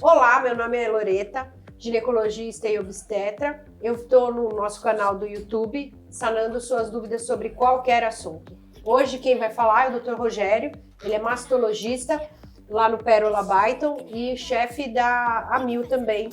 Olá, meu nome é Loreta, ginecologista e obstetra. Eu estou no nosso canal do YouTube, sanando suas dúvidas sobre qualquer assunto. Hoje quem vai falar é o Dr. Rogério, ele é mastologista lá no Pérola Byton e chefe da Amil também.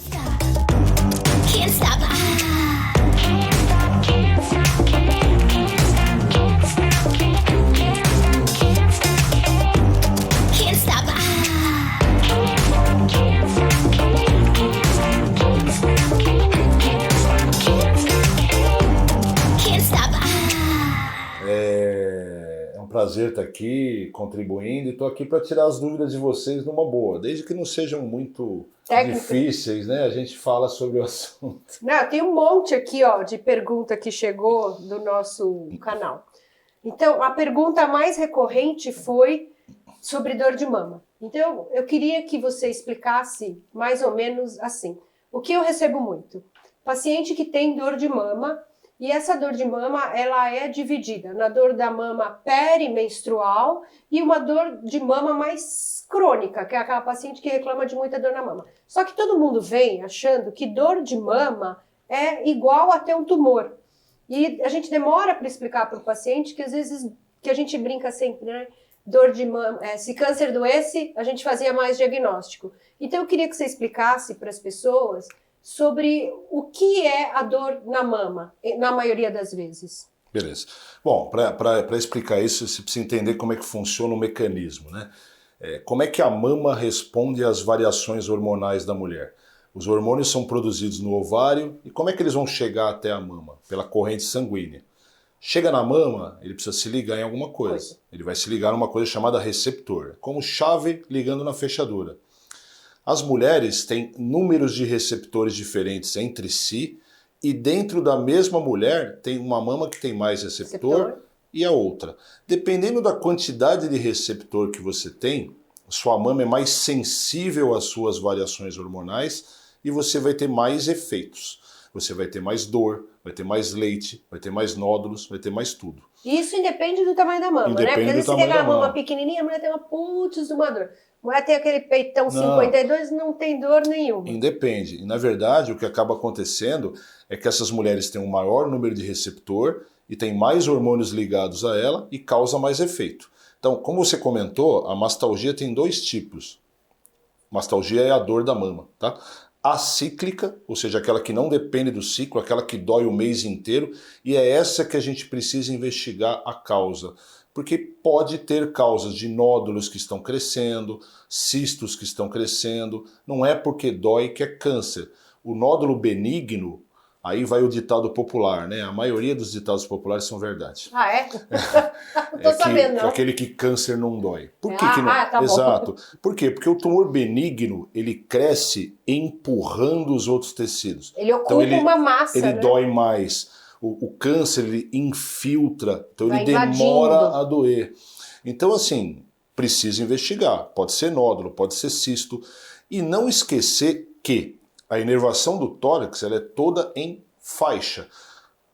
É um prazer estar aqui contribuindo e estou aqui para tirar as dúvidas de vocês numa boa, desde que não sejam muito difíceis, né? A gente fala sobre o assunto. Não, tem um monte aqui, ó, de pergunta que chegou do nosso canal. Então, a pergunta mais recorrente foi sobre dor de mama. Então, eu queria que você explicasse mais ou menos assim. O que eu recebo muito? Paciente que tem dor de mama. E essa dor de mama, ela é dividida na dor da mama perimenstrual e uma dor de mama mais crônica, que é aquela paciente que reclama de muita dor na mama. Só que todo mundo vem achando que dor de mama é igual a ter um tumor. E a gente demora para explicar para o paciente que às vezes, que a gente brinca sempre, né? Dor de mama, se câncer doesse, a gente fazia mais diagnóstico. Então eu queria que você explicasse para as pessoas sobre o que é a dor na mama, na maioria das vezes. Beleza. Bom, para explicar isso, você precisa entender como é que funciona o mecanismo, né? Como é que a mama responde às variações hormonais da mulher? Os hormônios são produzidos no ovário e como é que eles vão chegar até a mama? Pela corrente sanguínea. Chega na mama, ele precisa se ligar em alguma coisa. Ele vai se ligar numa coisa chamada receptor, como chave ligando na fechadura. As mulheres têm números de receptores diferentes entre si e dentro da mesma mulher tem uma mama que tem mais receptor e a outra. Dependendo da quantidade de receptor que você tem, sua mama é mais sensível às suas variações hormonais e você vai ter mais efeitos. Você vai ter mais dor, vai ter mais leite, vai ter mais nódulos, vai ter mais tudo. Isso independe do tamanho da mama, né? Porque às vezes você tem uma mama pequenininha, a mulher tem uma putz de uma dor. A mulher tem aquele peitão 52, não tem dor nenhuma. Independe. E na verdade o que acaba acontecendo é que essas mulheres têm um maior número de receptor e têm mais hormônios ligados a ela e causa mais efeito. Então, como você comentou, a mastalgia tem dois tipos. Mastalgia é a dor da mama, tá? Acíclica, ou seja, aquela que não depende do ciclo, aquela que dói o mês inteiro, e é essa que a gente precisa investigar a causa. Porque pode ter causas de nódulos que estão crescendo, cistos que estão crescendo, não é porque dói que é câncer. O nódulo benigno, aí vai o ditado popular, né? A maioria dos ditados populares são verdade. Ah, é? Não tô sabendo, não. Aquele que câncer não dói. Por que que não? Tá Exato. Bom. Por quê? Porque o tumor benigno, ele cresce empurrando os outros tecidos. Ele ocupa uma massa, ele né? dói mais. O câncer, ele infiltra, então vai ele demora a doer. Então, assim, precisa investigar. Pode ser nódulo, pode ser cisto. E não esquecer que a inervação do tórax ela é toda em faixa.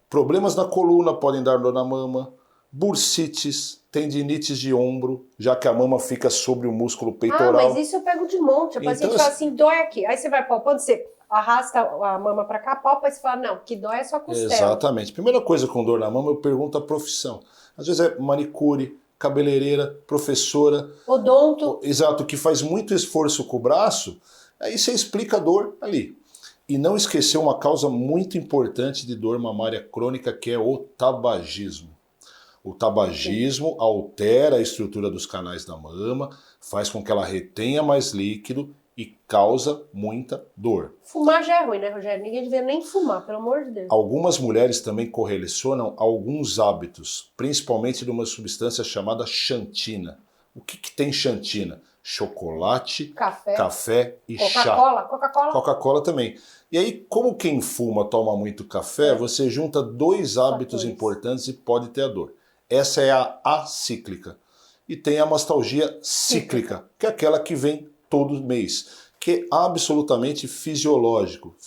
Problemas na coluna podem dar dor na mama, bursites, tendinites de ombro, já que a mama fica sobre o músculo peitoral. Ah, mas isso eu pego de monte. A paciente fala assim, dói aqui. Aí você vai palpando, você arrasta a mama para cá, palpa e você fala, não, que dói é só costela. Exatamente. Primeira coisa com dor na mama, eu pergunto a profissão. Às vezes é manicure, cabeleireira, professora. Odonto. Exato, que faz muito esforço com o braço, aí você explica a dor ali. E não esquecer uma causa muito importante de dor mamária crônica, que é o tabagismo. O tabagismo altera a estrutura dos canais da mama, faz com que ela retenha mais líquido e causa muita dor. Fumar já é ruim, né, Rogério? Ninguém devia nem fumar, pelo amor de Deus. Algumas mulheres também correlacionam alguns hábitos, principalmente de uma substância chamada xantina. O que tem xantina? Chocolate, café e chá. Coca-Cola? Coca-Cola também. E aí, como quem fuma toma muito café, você junta dois hábitos importantes e pode ter a dor. Essa é a acíclica. E tem a mastalgia cíclica, que é aquela que vem todo mês, que é absolutamente fisiológico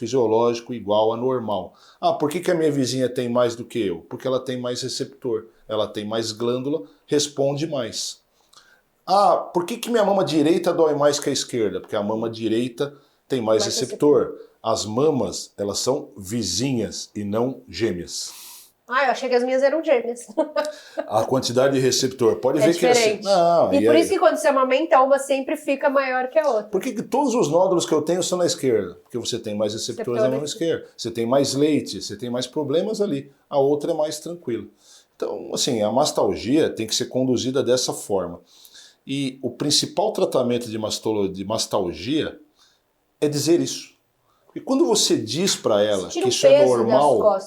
igual a normal. Ah, por que a minha vizinha tem mais do que eu? Porque ela tem mais receptor, ela tem mais glândula, responde mais. Ah, por que minha mama direita dói mais que a esquerda? Porque a mama direita tem mais receptor. As mamas, elas são vizinhas e não gêmeas. Ah, eu achei que as minhas eram gêmeas. A quantidade de receptor, pode ver diferente. que é assim. Não, e por isso que quando você amamenta, uma sempre fica maior que a outra. Porque todos os nódulos que eu tenho são na esquerda. Porque você tem mais receptores na mão esquerda. Você tem mais leite, você tem mais problemas ali. A outra é mais tranquila. Então, assim, a mastalgia tem que ser conduzida dessa forma. E o principal tratamento de mastalgia é dizer isso. E quando você diz para ela que isso é normal,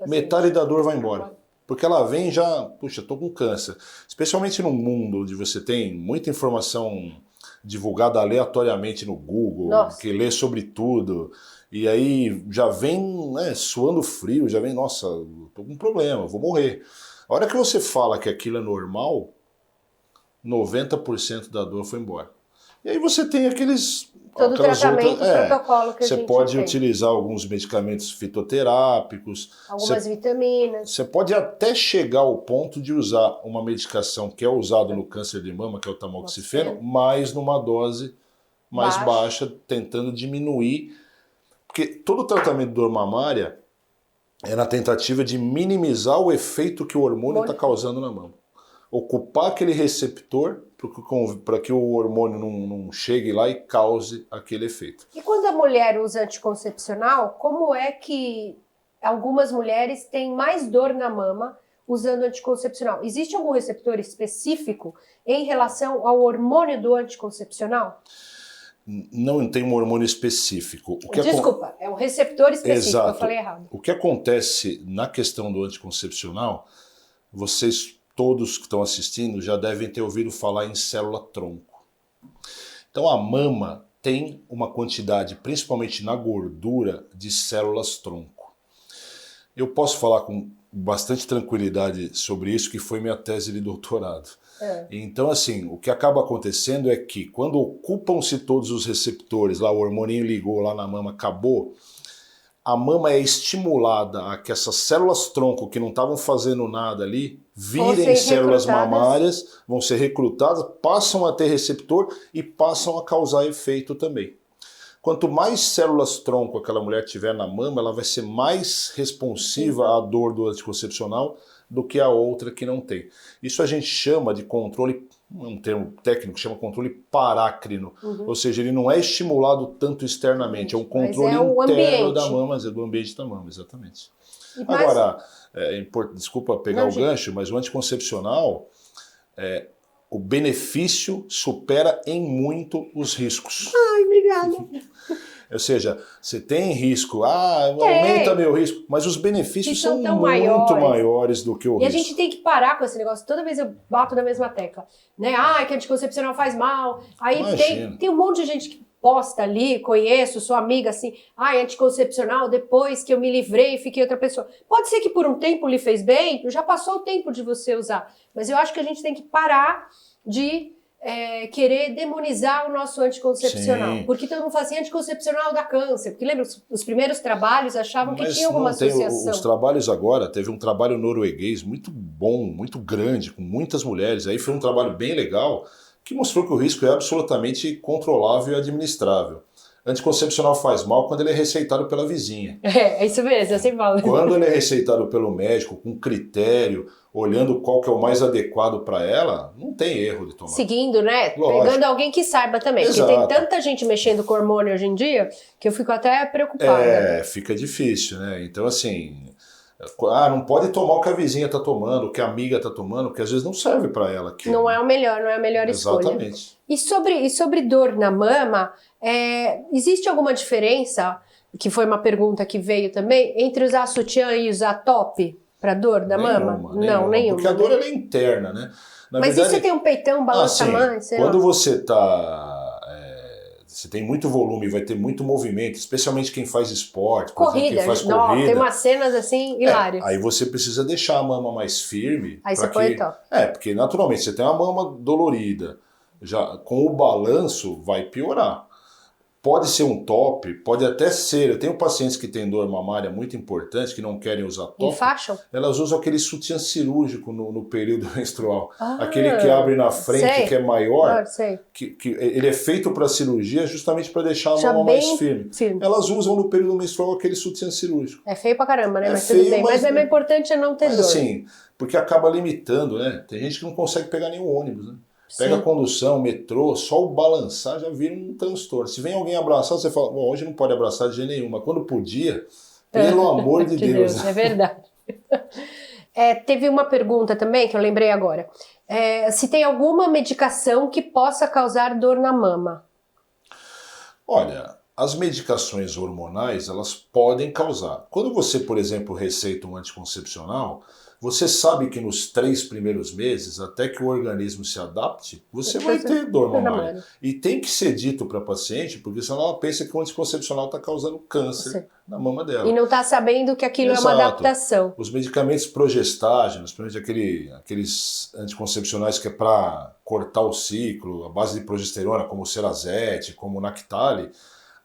metade da dor vai embora. Porque ela vem já, puxa, estou com câncer. Especialmente num mundo onde você tem muita informação divulgada aleatoriamente no Google, que lê sobre tudo. E aí já vem, né, suando frio, já vem, nossa, estou com um problema, vou morrer. A hora que você fala que aquilo é normal, 90% da dor foi embora. E aí você tem todo o tratamento, protocolo que a gente Você pode utilizar alguns medicamentos fitoterápicos. Algumas vitaminas. Você pode até chegar ao ponto de usar uma medicação que é usada no câncer de mama, que é o tamoxifeno, mas numa dose mais baixa, tentando diminuir. Porque todo tratamento de dor mamária é na tentativa de minimizar o efeito que o hormônio está causando na mama. Ocupar aquele receptor para que o hormônio não chegue lá e cause aquele efeito. E quando a mulher usa anticoncepcional, como é que algumas mulheres têm mais dor na mama usando anticoncepcional? Existe algum receptor específico em relação ao hormônio do anticoncepcional? Não tem um hormônio específico. Desculpa, é um receptor específico, Exato. Eu falei errado. O que acontece na questão do anticoncepcional, vocês todos que estão assistindo já devem ter ouvido falar em célula-tronco. Então a mama tem uma quantidade, principalmente na gordura, de células-tronco. Eu posso falar com bastante tranquilidade sobre isso, que foi minha tese de doutorado. Então, assim, o que acaba acontecendo é que quando ocupam-se todos os receptores, lá o hormônio ligou lá na mama, acabou, a mama é estimulada a que essas células-tronco que não estavam fazendo nada ali, virem células mamárias, vão ser recrutadas, passam a ter receptor e passam a causar efeito também. Quanto mais células-tronco aquela mulher tiver na mama, ela vai ser mais responsiva à dor do anticoncepcional do que a outra que não tem. Isso a gente chama de controle, um termo técnico, chama controle parácrino. Ou seja, ele não é estimulado tanto externamente, é um controle interno da mama, do ambiente da mama, exatamente. Agora, desculpa pegar o gancho, mas o anticoncepcional, o benefício supera em muito os riscos. Ai, obrigada. Ou seja, você tem risco, aumenta meu risco, mas os benefícios são muito maiores do que o risco. E a gente tem que parar com esse negócio, toda vez eu bato na mesma tecla, né? Que anticoncepcional faz mal, aí tem um monte de gente que posta ali, conheço, sou amiga assim, anticoncepcional, depois que eu me livrei, fiquei outra pessoa. Pode ser que por um tempo lhe fez bem, já passou o tempo de você usar, mas eu acho que a gente tem que parar de querer demonizar o nosso anticoncepcional. Sim. Porque todo mundo fala assim, anticoncepcional dá câncer. Porque lembra, os primeiros trabalhos achavam que tinha alguma associação. Os trabalhos agora, teve um trabalho norueguês muito bom, muito grande, com muitas mulheres. Aí foi um trabalho bem legal, que mostrou que o risco é absolutamente controlável e administrável. Anticoncepcional faz mal quando ele é receitado pela vizinha. É isso mesmo, eu sempre falo. Quando ele é receitado pelo médico, com critério, olhando qual que é o mais adequado para ela, não tem erro de tomar. Seguindo, né? Lógico. Pegando alguém que saiba também. Exato. Porque tem tanta gente mexendo com hormônio hoje em dia que eu fico até preocupada. Fica difícil, né? Então, assim, não pode tomar o que a vizinha está tomando, o que a amiga está tomando, porque às vezes não serve para ela. Aquilo. Não é o melhor, não é a melhor escolha. Exatamente. E sobre dor na mama, existe alguma diferença, que foi uma pergunta que veio também, entre usar sutiã e usar top para dor da mama? Não, nenhuma. Porque a dor ela é interna, né? Mas e se tem um peitão, balança mais? Quando você você tem muito volume, vai ter muito movimento, especialmente quem faz esporte, corrida, quem faz corrida. Tem umas cenas assim hilárias. Aí você precisa deixar a mama mais firme. Aí você põe o top. Porque naturalmente você tem uma mama dolorida, já com o balanço vai piorar. Pode ser um top, pode até ser. Eu tenho pacientes que têm dor mamária muito importante, que não querem usar top. Enfaixam? Elas usam aquele sutiã cirúrgico no período menstrual. Aquele que abre na frente, sei. que é maior. Sei. Que ele é feito para cirurgia justamente para deixar a Já mama bem mais firme. firme. Elas usam no período menstrual aquele sutiã cirúrgico. É feio pra caramba, né? É Mas feio, tudo bem. Mas o importante é não ter mas dor. assim, porque acaba limitando, né? Tem gente que não consegue pegar nenhum ônibus, né? Pega Sim. a condução, metrô, só o balançar já vira um transtorno. Se vem alguém abraçar, você fala, bom, hoje não pode abraçar de jeito nenhum, mas quando podia, pelo amor de Deus. É verdade. Teve uma pergunta também que eu lembrei agora. Se tem alguma medicação que possa causar dor na mama? Olha, as medicações hormonais, elas podem causar. Quando você, por exemplo, receita um anticoncepcional, você sabe que nos 3 primeiros meses, até que o organismo se adapte, você vai ter dor mamária. E tem que ser dito para a paciente, porque senão ela pensa que o anticoncepcional está causando câncer na mama dela. E não está sabendo que aquilo é uma adaptação. Os medicamentos progestágenos, principalmente aqueles anticoncepcionais que é para cortar o ciclo, a base de progesterona, como o Cerazete, como o Nactali,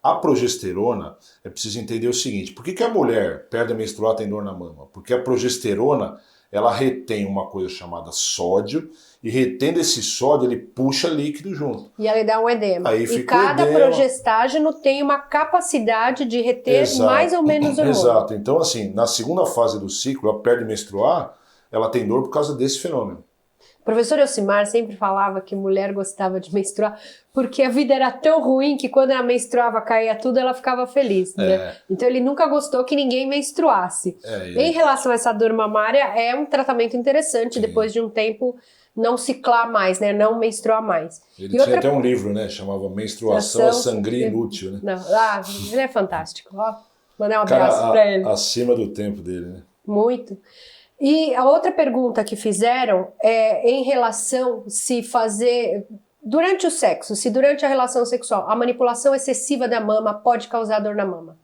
a progesterona, é preciso entender o seguinte, por que a mulher perde a menstruar e tem dor na mama? Porque a progesterona, ela retém uma coisa chamada sódio, e retendo esse sódio, ele puxa líquido junto. E aí dá um edema. Aí e cada progestágeno tem uma capacidade de reter mais ou menos hormônio. Exato. Então, assim, na segunda fase do ciclo, ela perde a menstruar, ela tem dor por causa desse fenômeno. O professor Elcimar sempre falava que mulher gostava de menstruar porque a vida era tão ruim que quando ela menstruava, caía tudo, ela ficava feliz, né? Então ele nunca gostou que ninguém menstruasse. Em relação a essa dor mamária, é um tratamento interessante, depois de um tempo não ciclar mais, né? Não menstruar mais. Ele tinha até um livro, né? Chamava Menstruação, a Sangria Inútil, né? Ele é fantástico. Ó, mandar um abraço para ele. Acima do tempo dele, né? Muito. E a outra pergunta que fizeram é em relação se fazer, durante o sexo, se durante a relação sexual, a manipulação excessiva da mama pode causar dor na mama.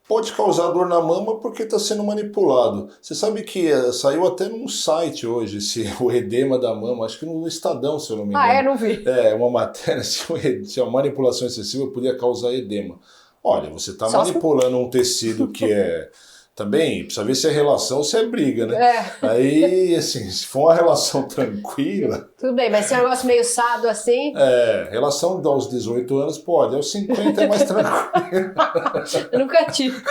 Pode causar dor na mama porque está sendo manipulado. Você sabe que saiu até num site hoje, o edema da mama, acho que no Estadão, se eu não me engano. Não vi. Uma matéria, se a manipulação excessiva podia causar edema. Olha, você está manipulando um tecido que é... Também precisa ver se é relação ou se é briga, né? Aí, assim, se for uma relação tranquila... Tudo bem, mas se é um negócio meio sado assim... Relação aos 18 anos pode, aos 50 é mais tranquilo. Eu nunca tive.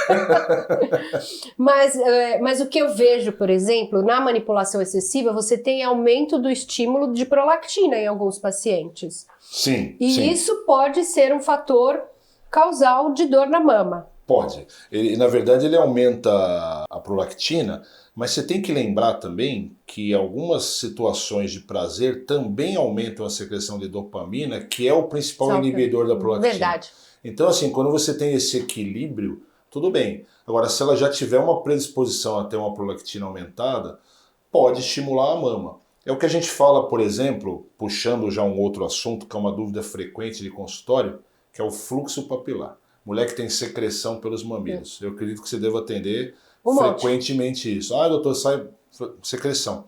Mas o que eu vejo, por exemplo, na manipulação excessiva, você tem aumento do estímulo de prolactina em alguns pacientes. Sim. Isso pode ser um fator causal de dor na mama. Pode. Na verdade, ele aumenta a prolactina, mas você tem que lembrar também que algumas situações de prazer também aumentam a secreção de dopamina, que é o principal inibidor da prolactina. Verdade. Então, assim, quando você tem esse equilíbrio, tudo bem. Agora, se ela já tiver uma predisposição a ter uma prolactina aumentada, pode estimular a mama. É o que a gente fala, por exemplo, puxando já um outro assunto, que é uma dúvida frequente de consultório, que é o fluxo papilar. Mulher que tem secreção pelos mamilos. Eu acredito que você deva atender frequentemente isso. Doutor, sai secreção.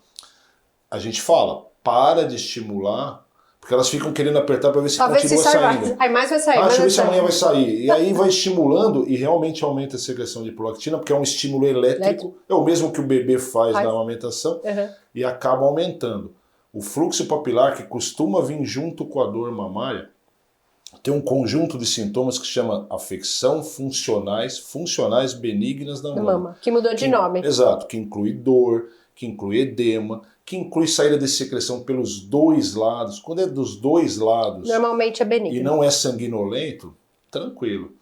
A gente fala, para de estimular, porque elas ficam querendo apertar para ver se continua saindo. Mais vai sair. Deixa eu ver se amanhã vai sair. E aí vai estimulando e realmente aumenta a secreção de prolactina, porque é um estímulo elétrico, é o mesmo que o bebê faz na amamentação, e acaba aumentando. O fluxo papilar, que costuma vir junto com a dor mamária, tem um conjunto de sintomas que se chama afecção funcionais benignas da mama. Que mudou de nome. Exato, que inclui dor, que inclui edema, que inclui saída de secreção pelos 2 lados. Quando é dos 2 lados... Normalmente é benigno. E não é sanguinolento, tranquilo.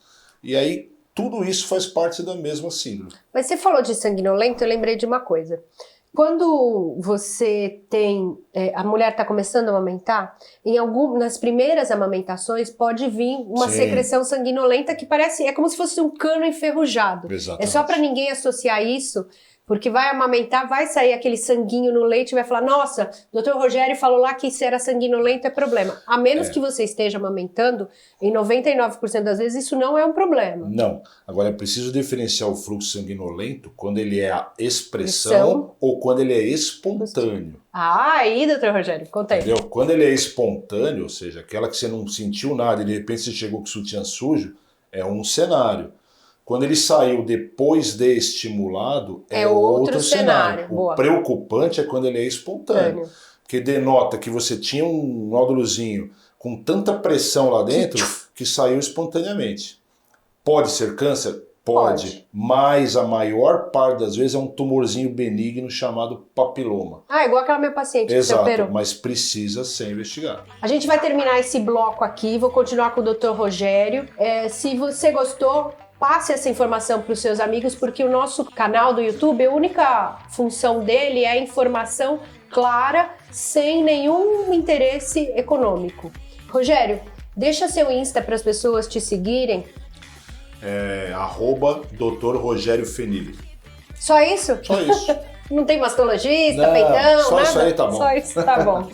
E aí, tudo isso faz parte da mesma síndrome. Mas você falou de sanguinolento, eu lembrei de uma coisa. Quando você tem, a mulher está começando a amamentar, nas primeiras amamentações pode vir uma secreção sanguinolenta que parece, é como se fosse um cano enferrujado. Exatamente. É só para ninguém associar isso, Porque vai amamentar, vai sair aquele sanguinho no leite e vai falar, nossa, doutor Rogério falou lá que se era sanguinolento é problema. A menos que você esteja amamentando, em 99% das vezes isso não é um problema. Não. Agora é preciso diferenciar o fluxo sanguinolento quando ele é a expressão ou quando ele é espontâneo. Ah, aí, doutor Rogério, conta aí. Entendeu? Quando ele é espontâneo, ou seja, aquela que você não sentiu nada e de repente você chegou com o sutiã sujo, é um cenário. Quando ele saiu depois de estimulado, é outro cenário. O preocupante é quando ele é espontâneo. Porque denota que você tinha um nódulozinho com tanta pressão lá dentro que saiu espontaneamente. Pode ser câncer? Pode. Mas a maior parte das vezes é um tumorzinho benigno chamado papiloma. Ah, igual aquela minha paciente que você operou. Mas precisa ser investigado. A gente vai terminar esse bloco aqui, vou continuar com o Dr. Rogério. Se você gostou, passe essa informação para os seus amigos, porque o nosso canal do YouTube, a única função dele é informação clara, sem nenhum interesse econômico. Rogério, deixa seu Insta para as pessoas te seguirem. @Dr. Rogério Fenili. Só isso? Só isso. Não tem mastologista, peitão, só nada? Isso aí tá bom. Só isso tá bom.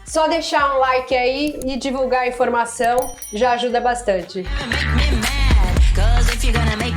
Só deixar um like aí e divulgar a informação já ajuda bastante. Make me mad, 'cause if you're gonna make